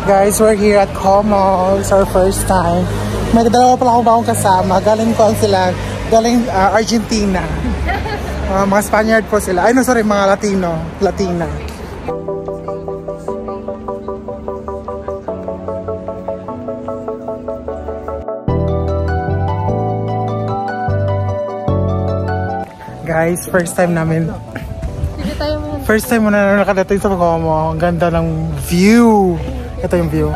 Guys, we're here at Como. It's our first time. May dalawa pala akong bagong kasama. Galing ko sila. Galing Argentina. Mga Spaniard po sila. Ay no, sorry, mga Latina. Guys, first time namin. First time mo na nakadating sa Como. Ang ganda ng view. Ito yung view.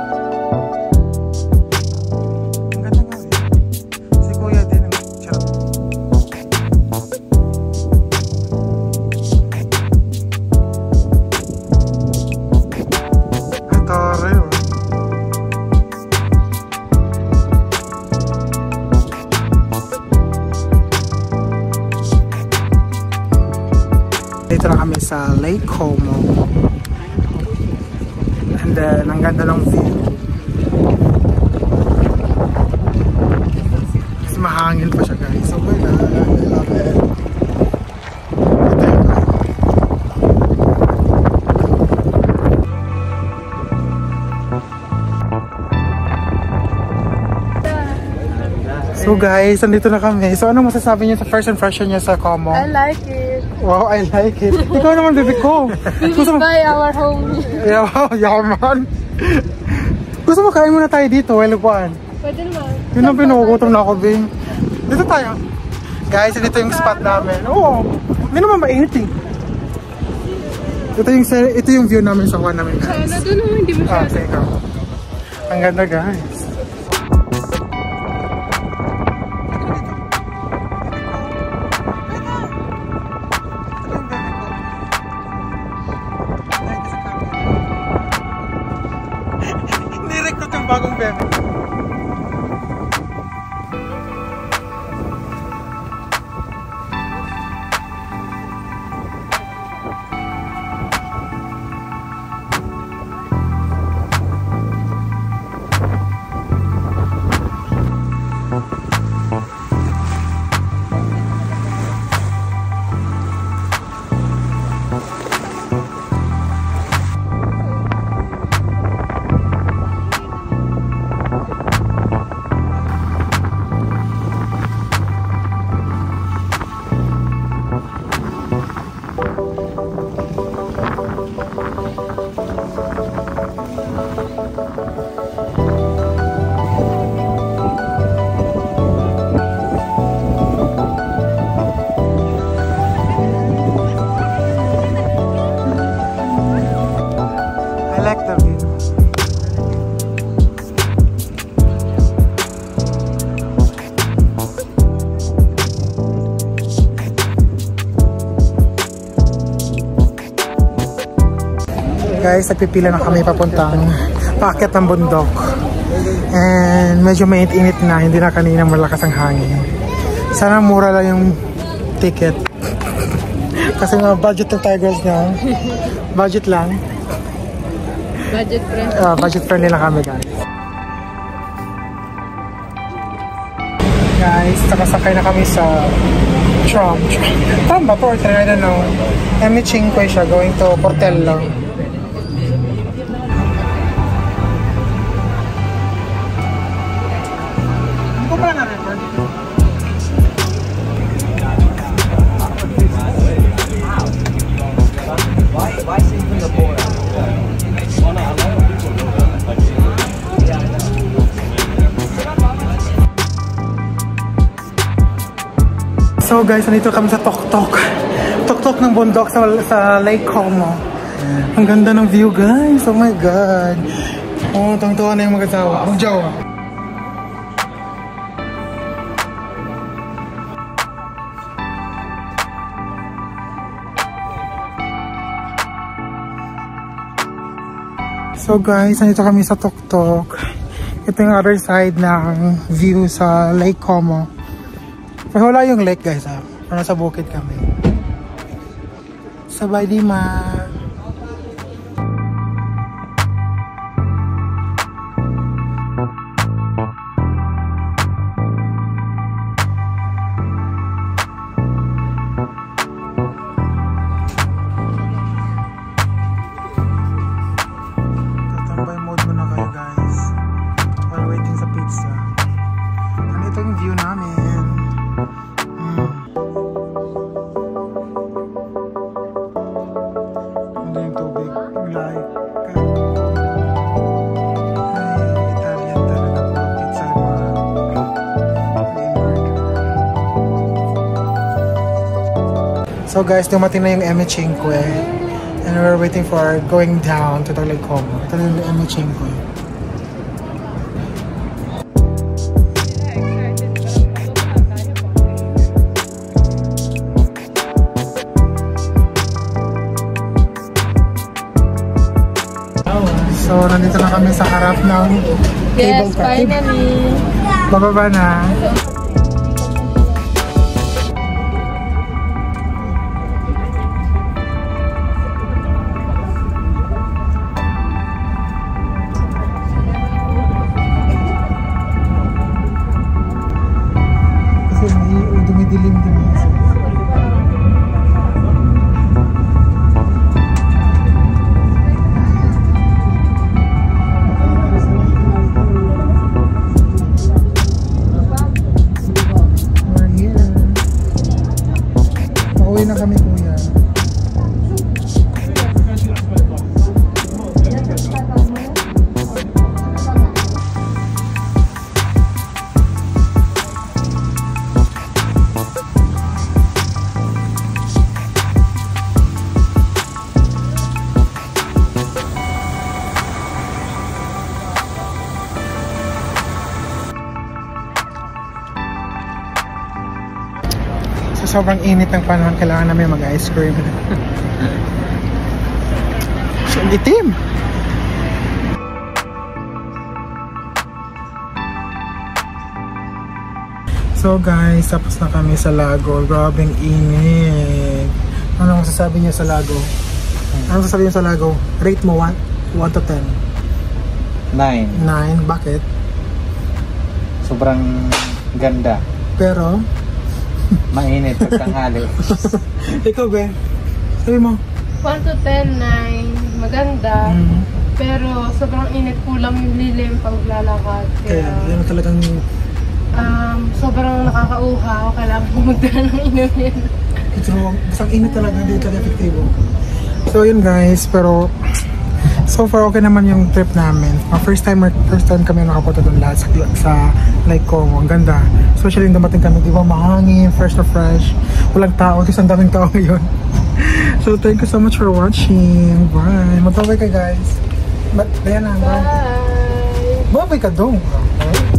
Ang ganda nga eh. Si Kuya din ang charap. Ay, taray oh. Dito na kami sa Lake Como. And then, ang ganda ng view. Kasi mahangin pa siya guys. So, I love it. So guys, nandito na kami. So ano masasabi niyo sa first impression niyo sa Como? I like it. Wow, I like it. Ikaw naman, baby ko. We will buy our home. Yeah, yaman. Gusto mo kain muna tayo dito, Welguan? Pwede naman. Yun ang pinukutom na ako, Bing. Dito tayo. Guys, dito yung spot namin. Oo, hindi naman mainit eh. Ito yung view namin sa kuwan namin, guys. Sana doon naman, hindi masyado. Sige ka. Ang ganda, guys. Ni-recruit yung bagong bebe. I like the view. Guys, nagpipila na kami papuntang paakyat ng bundok. And medyo mainit-init na, hindi na kanina malakas ang hangin. Sana mura lang yung ticket. Kasi mga budget ng Tigers na. Budget lang. Budget friendly. Budget friendly lang kami, guys. Guys, nakasakay na kami sa tram. Tram ba po? I don't know. M5 siya, going to Portello. Hindi ko pala na-record. Why sing from the board? So guys, nandito kami sa Tuktok. Tuktok ng bundok sa Lake Como. Ang ganda ng view, guys. Oh my God. Oh, tungtuan na yung mag-asawa. Mag-jawa. So guys, nandito kami sa Tuktok. Ito yung other side ng view sa Lake Como. Pero wala yung lake, guys, ha. Pero nasa bukid kami. Sabay di ma. Tatambay mode mo na kayo. So guys, dumating na yung M5 and we're waiting for going down to the Lake Como. Ito na yung M5. So, nandito na kami sa harap ng Yes, cable car. finally. Bababa na. Kasi may dumidilim din. Pauwi na kami, kuya. Sa sobrang init ng panahon, kailangan namin mag-ice cream. So, itim! So guys, tapos na kami sa Lago. Grabing init. Ano ang sasabi niyo sa Lago? Ano sasabi niyo sa Lago? Rate mo 1 to 10. 9. 9. Bakit? Sobrang ganda. Pero? Mainit pagtanghali. Ikaw, Ben? Sabi mo? 1 to 10, 9. Maganda. Pero sobrang init, kulang yung lilim pag lalakad. Kaya, yun talagang... sobrang nakakauhaw. Kailangan pumunta ng inumin. Ito, basang init talaga, hindi talaga efektibo. So yun guys, pero so far okay naman yung trip namin. First time kami nakapunta doon lahat sa Lake Como. Ang ganda. Especially yung dumating kami, di ba, mahangin, fresh na fresh. Walang tao, kasi ang daming tao ngayon. So thank you so much for watching. Bye. Magbabay ka guys. Ayan na, bye. Bye! Babay ka doon. Okay.